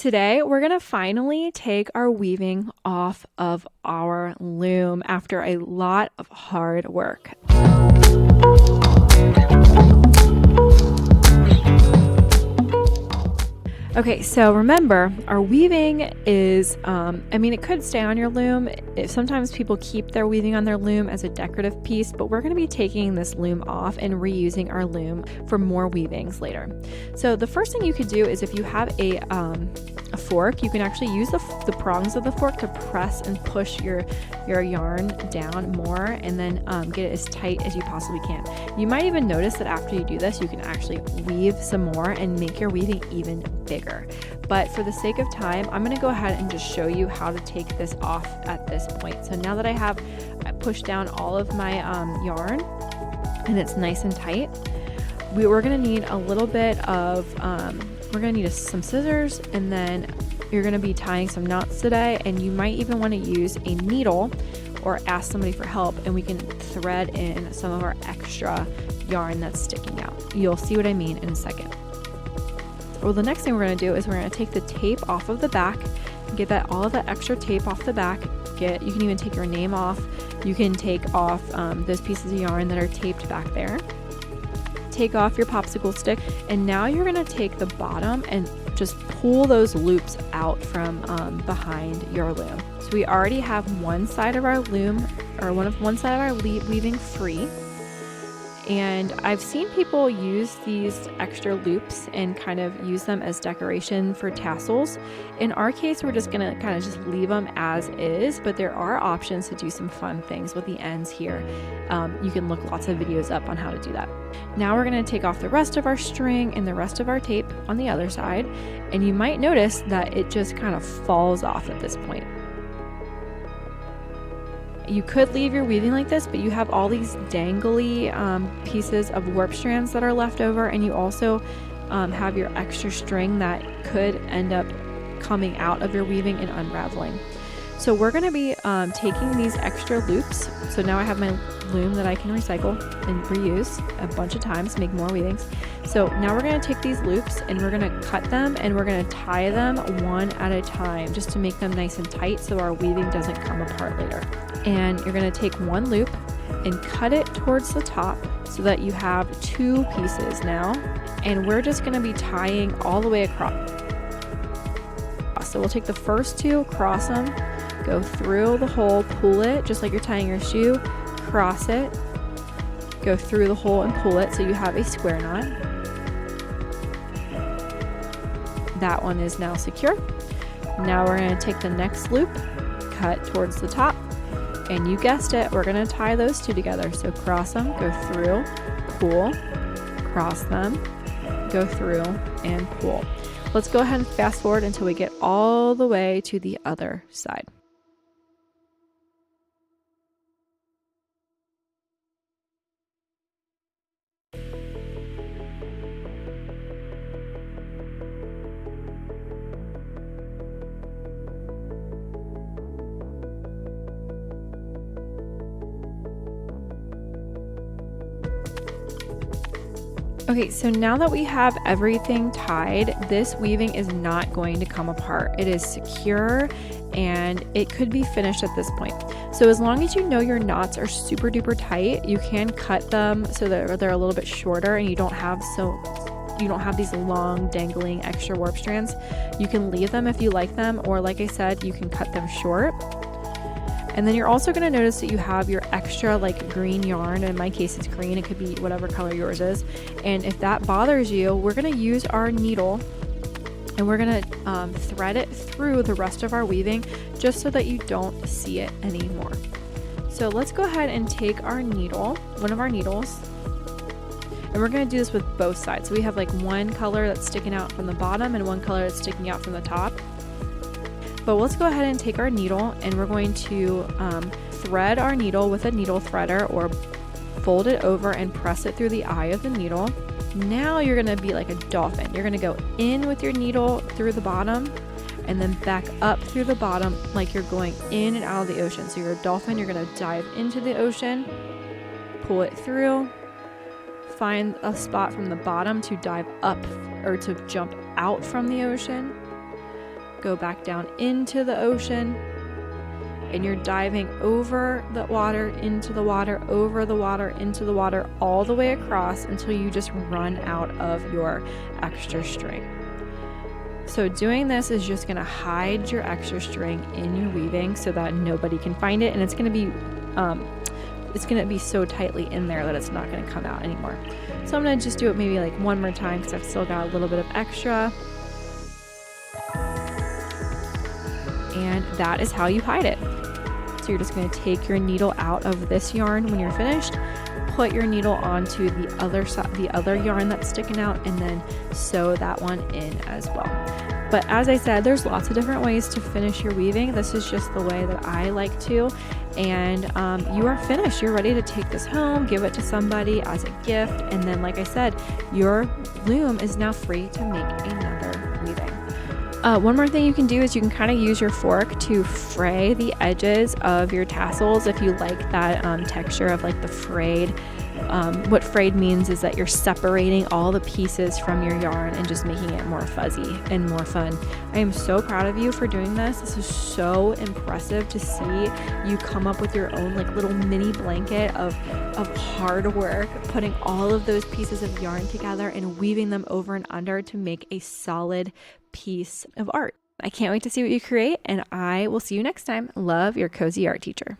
Today, we're going to finally take our weaving off of our loom after a lot of hard work. Okay, so remember, our weaving is, it could stay on your loom. Sometimes people keep their weaving on their loom as a decorative piece, but we're going to be taking this loom off and reusing our loom for more weavings later. So the first thing you could do is if you have a fork, you can actually use the prongs of the fork to press and push your yarn down more and then get it as tight as you possibly can. You might even notice that after you do this, you can actually weave some more and make your weaving even bigger. But for the sake of time, I'm going to go ahead and just show you how to take this off at this point. So now that I pushed down all of my yarn and it's nice and tight, we're going to need a little bit of, we're going to need some scissors, and then you're going to be tying some knots today, and you might even want to use a needle or ask somebody for help, and we can thread in some of our extra yarn that's sticking out. You'll see what I mean in a second. Well, the next thing we're going to do is we're going to take the tape off of the back and get all of that extra tape off the back. You can even take your name off. You can take off those pieces of yarn that are taped back there. Take off your popsicle stick, and now you're going to take the bottom and just pull those loops out from behind your loom. So we already have one side of our loom, or one side of our weaving free. And I've seen people use these extra loops and kind of use them as decoration for tassels. In our case, we're just gonna kind of just leave them as is, but there are options to do some fun things with the ends here. You can look lots of videos up on how to do that. Now we're gonna take off the rest of our string and the rest of our tape on the other side, and you might notice that it just kind of falls off at this point. You could leave your weaving like this, but you have all these dangly pieces of warp strands that are left over, and you also have your extra string that could end up coming out of your weaving and unraveling. So we're going to be taking these extra loops. So now I have my loom that I can recycle and reuse a bunch of times, make more weavings. So now we're going to take these loops and we're going to cut them, and we're going to tie them one at a time just to make them nice and tight so our weaving doesn't come apart later. And you're going to take one loop and cut it towards the top so that you have two pieces now, and we're just going to be tying all the way across. So we'll take the first two, cross them, go through the hole, pull it just like you're tying your shoe, cross it, go through the hole and pull it so you have a square knot. That one is now secure. Now we're going to take the next loop, cut towards the top, and you guessed it, we're going to tie those two together. So cross them, go through, pull, cross them, go through, and pull. Let's go ahead and fast forward until we get all the way to the other side. Okay, so now that we have everything tied, this weaving is not going to come apart. It is secure and it could be finished at this point. So as long as you know your knots are super duper tight, you can cut them so that they're a little bit shorter and you don't have these long dangling extra warp strands. You can leave them if you like them, or like I said, you can cut them short. And then you're also going to notice that you have your extra green yarn. In my case, it's green. It could be whatever color yours is. And if that bothers you, we're going to use our needle and we're going to thread it through the rest of our weaving just so that you don't see it anymore. So let's go ahead and take our needle, one of our needles, and we're going to do this with both sides. So we have one color that's sticking out from the bottom and one color that's sticking out from the top. But let's go ahead and take our needle and we're going to thread our needle with a needle threader, or fold it over and press it through the eye of the needle. Now you're going to be like a dolphin. You're going to go in with your needle through the bottom and then back up through the bottom like you're going in and out of the ocean. So you're a dolphin, you're going to dive into the ocean, pull it through, find a spot from the bottom to dive up or to jump out from the ocean, go back down into the ocean, and you're diving over the water, into the water, over the water, into the water, all the way across until you just run out of your extra string. So doing this is just going to hide your extra string in your weaving so that nobody can find it, and it's going to be so tightly in there that it's not going to come out anymore. So I'm going to just do it maybe like one more time because I've still got a little bit of extra. And that is how you hide it. So you're just going to take your needle out of this yarn when you're finished, put your needle onto the other side, the other yarn that's sticking out, and then sew that one in as well. But as I said, there's lots of different ways to finish your weaving. This is just the way that I like to. And you are finished. You're ready to take this home, give it to somebody as a gift. And then, like I said, your loom is now free to make another weaving. One more thing you can do is you can kind of use your fork to fray the edges of your tassels if you like that texture of like the frayed. What frayed means is that you're separating all the pieces from your yarn and just making it more fuzzy and more fun. I am so proud of you for doing this. This is so impressive to see you come up with your own like little mini blanket of hard work, putting all of those pieces of yarn together and weaving them over and under to make a solid piece of art. I can't wait to see what you create, and I will see you next time. Love, your cozy art teacher.